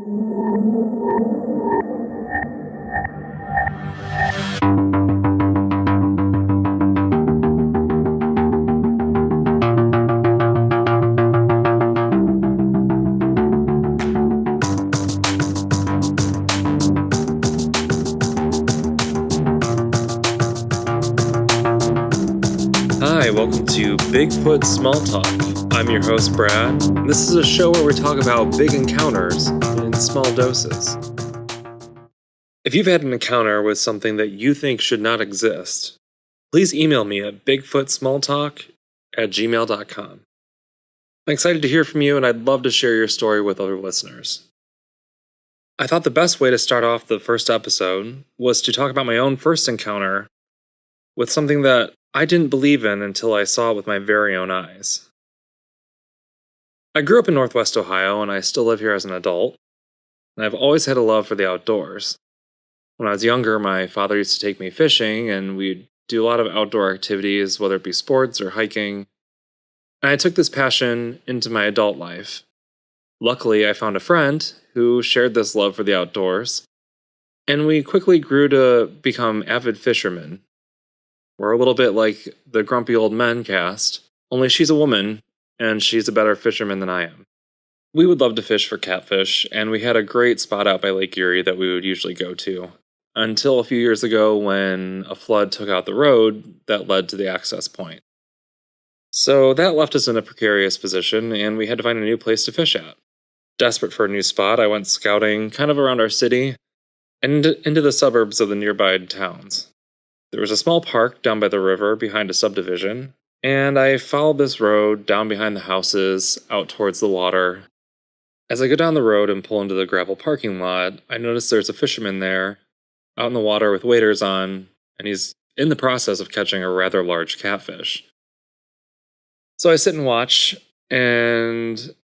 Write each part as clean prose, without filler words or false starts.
Hi, welcome to Bigfoot Smalltalk. I'm your host, Brad. This is a show where we talk about big encounters in small doses. If you've had an encounter with something that you think should not exist, please email me at bigfootsmalltalk@gmail.com. I'm excited to hear from you, and I'd love to share your story with other listeners. I thought the best way to start off the first episode was to talk about my own first encounter with something that I didn't believe in until I saw it with my very own eyes. I grew up in Northwest Ohio, and I still live here as an adult, and I've always had a love for the outdoors. When I was younger, my father used to take me fishing, and we'd do a lot of outdoor activities, whether it be sports or hiking, and I took this passion into my adult life. Luckily, I found a friend who shared this love for the outdoors, and we quickly grew to become avid fishermen. We're a little bit like the Grumpy Old Men cast, only she's a woman, and she's a better fisherman than I am. We would love to fish for catfish, and we had a great spot out by Lake Erie that we would usually go to, until a few years ago when a flood took out the road that led to the access point. So that left us in a precarious position, and we had to find a new place to fish at. Desperate for a new spot, I went scouting kind of around our city and into the suburbs of the nearby towns. There was a small park down by the river behind a subdivision, and I followed this road down behind the houses out towards the water. As I go down the road and pull into the gravel parking lot, I notice there's a fisherman there, out in the water with waders on, and he's in the process of catching a rather large catfish. So I sit and watch, and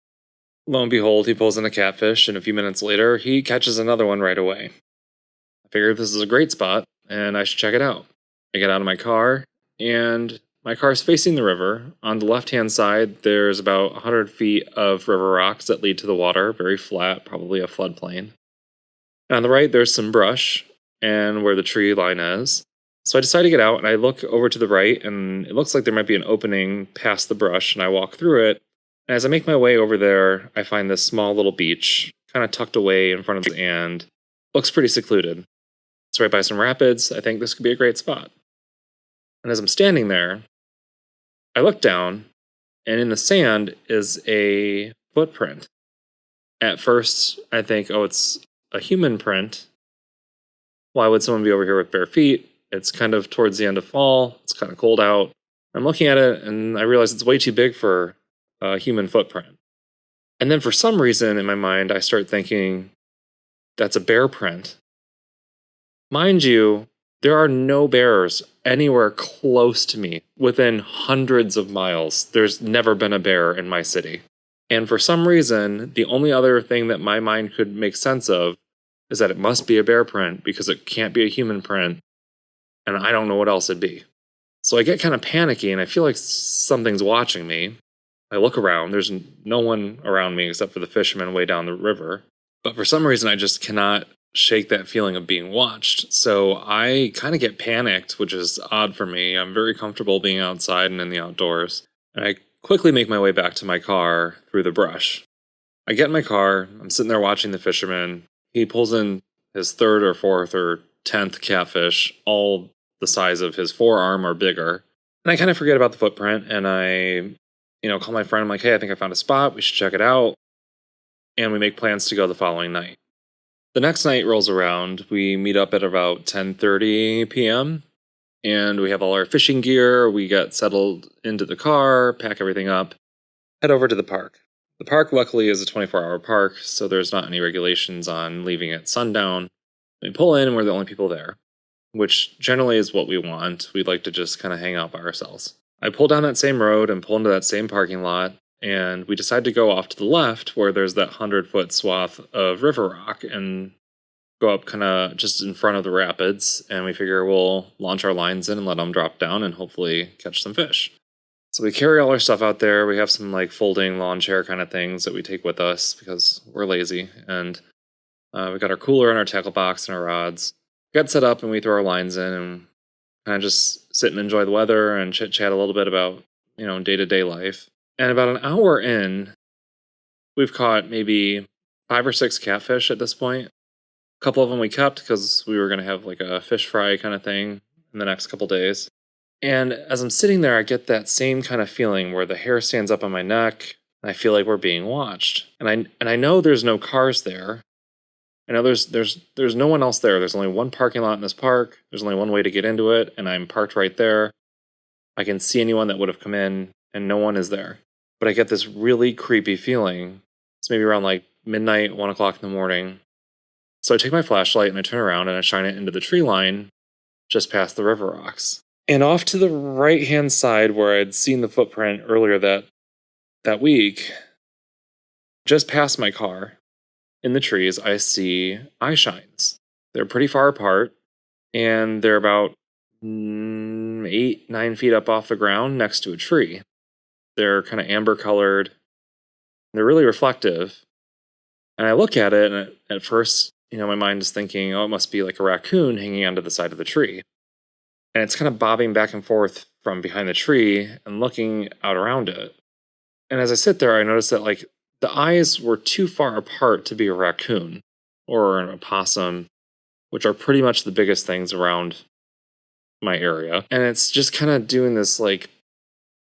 lo and behold, he pulls in a catfish, and a few minutes later, he catches another one right away. I figured this is a great spot, and I should check it out. I get out of my car, and my car's facing the river. On the left-hand side, there's about 100 feet of river rocks that lead to the water, very flat, probably a floodplain. And on the right, there's some brush, and where the tree line is. So I decide to get out, and I look over to the right, and it looks like there might be an opening past the brush, and I walk through it. And as I make my way over there, I find this small little beach, kind of tucked away in front of the and looks pretty secluded. It's right by some rapids. I think this could be a great spot. And as I'm standing there, I look down, and in the sand is a footprint. At first, I think, oh, it's a human print. Why would someone be over here with bare feet? It's kind of towards the end of fall. It's kind of cold out. I'm looking at it, and I realize it's way too big for a human footprint. And then for some reason in my mind, I start thinking, that's a bear print. Mind you, there are no bears anywhere close to me, within hundreds of miles. There's never been a bear in my city. And for some reason, the only other thing that my mind could make sense of is that it must be a bear print because it can't be a human print, and I don't know what else it'd be. So I get kind of panicky, and I feel like something's watching me. I look around, there's no one around me except for the fishermen way down the river. But for some reason, I just cannot shake that feeling of being watched. So I kind of get panicked, which is odd for me. I'm very comfortable being outside and in the outdoors. And I quickly make my way back to my car through the brush. I get in my car, I'm sitting there watching the fisherman. He pulls in his third or fourth or 10th catfish, all the size of his forearm or bigger. And I kind of forget about the footprint, and I call my friend. I'm like, hey, I think I found a spot. We should check it out. And we make plans to go the following night. The next night rolls around. We meet up at about 10:30 p.m. and we have all our fishing gear. We get settled into the car, pack everything up, head over to the park. The park, luckily, is a 24-hour park, so there's not any regulations on leaving at sundown. We pull in, and we're the only people there, which generally is what we want. We'd like to just kind of hang out by ourselves. I pull down that same road and pull into that same parking lot, and we decide to go off to the left where there's that 100-foot swath of river rock and go up kind of just in front of the rapids, and we figure we'll launch our lines in and let them drop down and hopefully catch some fish. So we carry all our stuff out there. We have some like folding lawn chair kind of things that we take with us because we're lazy, and We got our cooler and our tackle box and our rods. Got set up and we throw our lines in and kind of just sit and enjoy the weather and chit chat a little bit about, day to day life. And about an hour in, we've caught maybe 5 or 6 catfish at this point. A couple of them we kept because we were going to have like a fish fry kind of thing in the next couple days. And as I'm sitting there, I get that same kind of feeling where the hair stands up on my neck and I feel like we're being watched. And I know there's no cars there. I know there's no one else there. There's only one parking lot in this park. There's only one way to get into it, and I'm parked right there. I can see anyone that would have come in, and no one is there. But I get this really creepy feeling. It's maybe around like midnight, 1 o'clock in the morning. So I take my flashlight and I turn around and I shine it into the tree line just past the river rocks. And off to the right-hand side where I'd seen the footprint earlier that week, just past my car, in the trees, I see eye shines. They're pretty far apart, and they're about 8, 9 feet up off the ground next to a tree. They're kind of amber colored. They're really reflective. And I look at it, and at first, my mind is thinking, oh, it must be like a raccoon hanging onto the side of the tree. And it's kind of bobbing back and forth from behind the tree and looking out around it. And as I sit there, I notice that like the eyes were too far apart to be a raccoon or an opossum, which are pretty much the biggest things around my area. And it's just kind of doing this like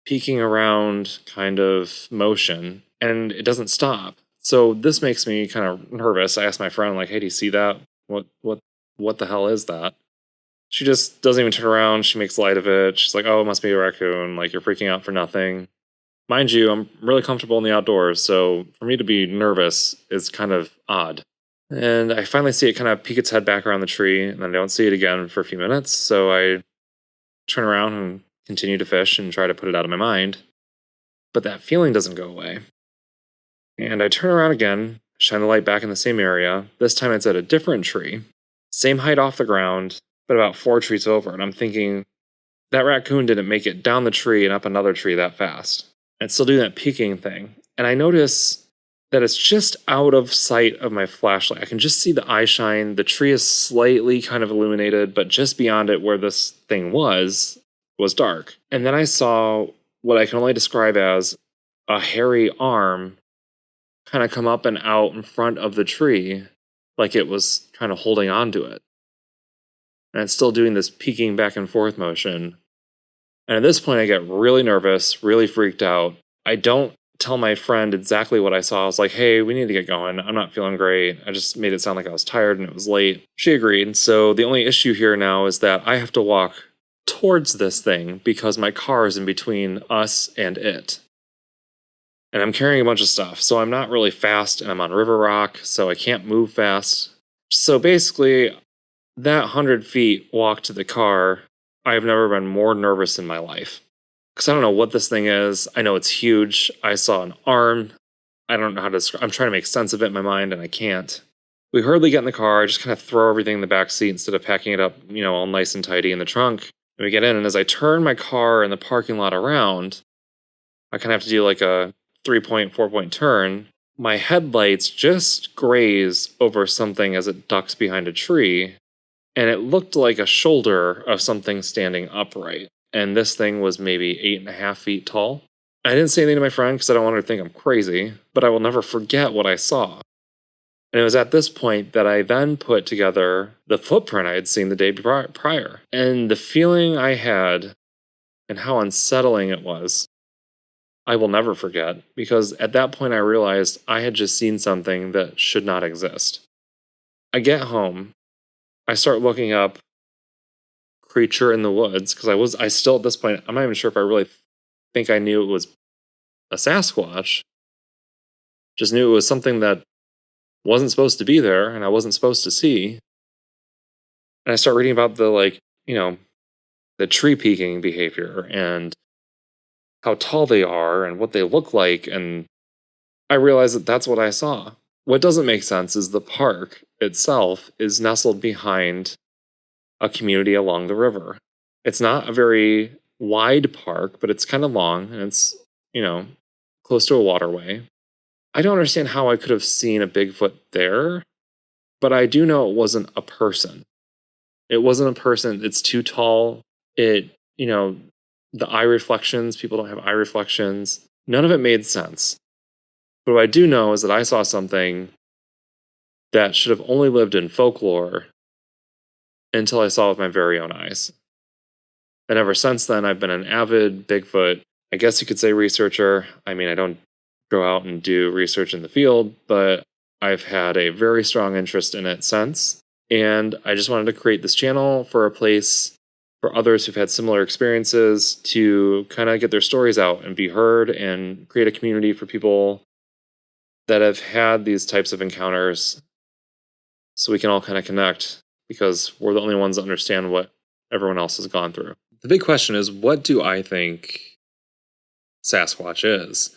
peeking around kind of motion, and it doesn't stop. So this makes me kind of nervous. I asked my friend, like, hey, do you see that? What the hell is that? She just doesn't even turn around. She makes light of it. She's like, oh, it must be a raccoon. Like, you're freaking out for nothing. Mind you, I'm really comfortable in the outdoors, so for me to be nervous is kind of odd. And I finally see it kind of peek its head back around the tree, and then I don't see it again for a few minutes, so I turn around and continue to fish and try to put it out of my mind. But that feeling doesn't go away. And I turn around again, shine the light back in the same area. This time it's at a different tree, same height off the ground, but about 4 trees over. And I'm thinking, that raccoon didn't make it down the tree and up another tree that fast. And it's still doing that peeking thing. And I notice that it's just out of sight of my flashlight. I can just see the eye shine. The tree is slightly kind of illuminated, but just beyond it where this thing was dark. And then I saw what I can only describe as a hairy arm kind of come up and out in front of the tree, like it was kind of holding on to it. And it's still doing this peeking back and forth motion. And at this point, I get really nervous, really freaked out. I don't tell my friend exactly what I saw. I was like, hey, we need to get going. I'm not feeling great. I just made it sound like I was tired and it was late. She agreed. So the only issue here now is that I have to walk towards this thing because my car is in between us and it. And I'm carrying a bunch of stuff, so I'm not really fast, and I'm on river rock, so I can't move fast. So basically, that 100 feet walk to the car, I have never been more nervous in my life. Because I don't know what this thing is. I know it's huge. I saw an arm. I don't know how to describe. I'm trying to make sense of it in my mind, and I can't. We hurriedly get in the car. I just kind of throw everything in the back seat instead of packing it up, all nice and tidy in the trunk. And we get in, and as I turn my car in the parking lot around, I kind of have to do like a 3-point, 4-point turn. My headlights just graze over something as it ducks behind a tree, and it looked like a shoulder of something standing upright. And this thing was maybe 8.5 feet tall. I didn't say anything to my friend because I don't want her to think I'm crazy, but I will never forget what I saw. And it was at this point that I then put together the footprint I had seen the day prior. And the feeling I had and how unsettling it was, I will never forget, because at that point I realized I had just seen something that should not exist. I get home, I start looking up creature in the woods, because I still at this point, I'm not even sure if I really think I knew it was a Sasquatch. Just knew it was something that wasn't supposed to be there and I wasn't supposed to see. And I start reading about the tree peeking behavior and how tall they are and what they look like, and I realized that that's what I saw. What doesn't make sense is the park itself is nestled behind a community along the river. It's not a very wide park, but it's kind of long, and it's, close to a waterway. I don't understand how I could have seen a Bigfoot there, But I do know it wasn't a person. It wasn't a person. It's too tall. It, the eye reflections, people don't have eye reflections. None of it made sense. But what I do know is that I saw something that should have only lived in folklore until I saw it with my very own eyes. And ever since then, I've been an avid Bigfoot, I guess you could say, researcher. I mean, I don't go out and do research in the field, but I've had a very strong interest in it since. And I just wanted to create this channel for a place for others who've had similar experiences to kind of get their stories out and be heard, and create a community for people that have had these types of encounters so we can all kind of connect, because we're the only ones that understand what everyone else has gone through. The big question is, what do I think Sasquatch is?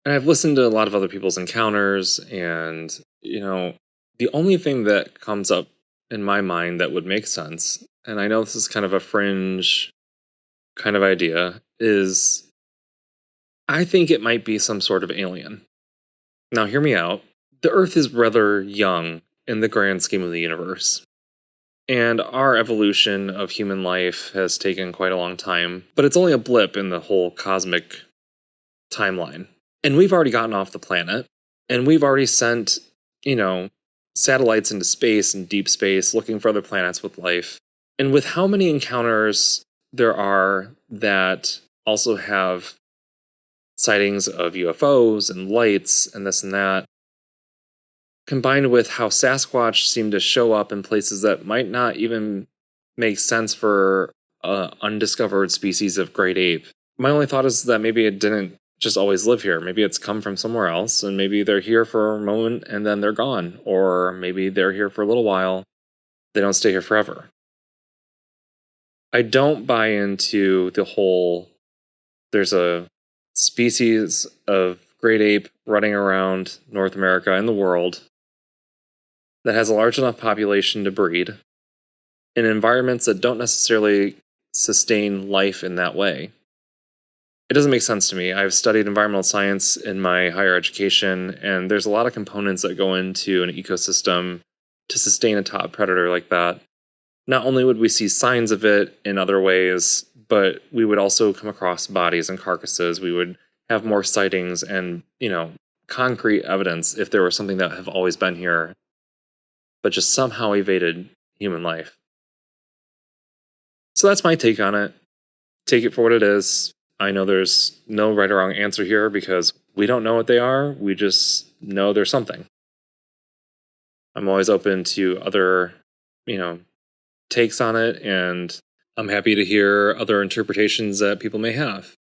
And I've listened to a lot of other people's encounters, and, the only thing that comes up in my mind that would make sense, and I know this is kind of a fringe kind of idea, is I think it might be some sort of alien. Now, hear me out. The Earth is rather young in the grand scheme of the universe. And our evolution of human life has taken quite a long time, but it's only a blip in the whole cosmic timeline. And we've already gotten off the planet, and we've already sent, satellites into space and deep space looking for other planets with life. And with how many encounters there are that also have sightings of UFOs and lights and this and that, combined with how Sasquatch seem to show up in places that might not even make sense for an undiscovered species of great ape. My only thought is that maybe it didn't just always live here. Maybe it's come from somewhere else, and maybe they're here for a moment and then they're gone. Or maybe they're here for a little while. They don't stay here forever. I don't buy into the whole, there's a species of great ape running around North America and the world that has a large enough population to breed in environments that don't necessarily sustain life in that way. It doesn't make sense to me. I've studied environmental science in my higher education, and there's a lot of components that go into an ecosystem to sustain a top predator like that. Not only would we see signs of it in other ways, but we would also come across bodies and carcasses. We would have more sightings and, concrete evidence if there was something that have always been here, but just somehow evaded human life. So that's my take on it. Take it for what it is. I know there's no right or wrong answer here, because we don't know what they are. We just know there's something. I'm always open to other, takes on it, and I'm happy to hear other interpretations that people may have.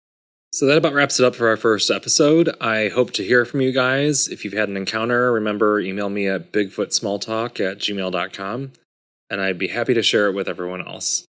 So that about wraps it up for our first episode. I hope to hear from you guys. If you've had an encounter, remember, email me at bigfootsmalltalk@gmail.com, and I'd be happy to share it with everyone else.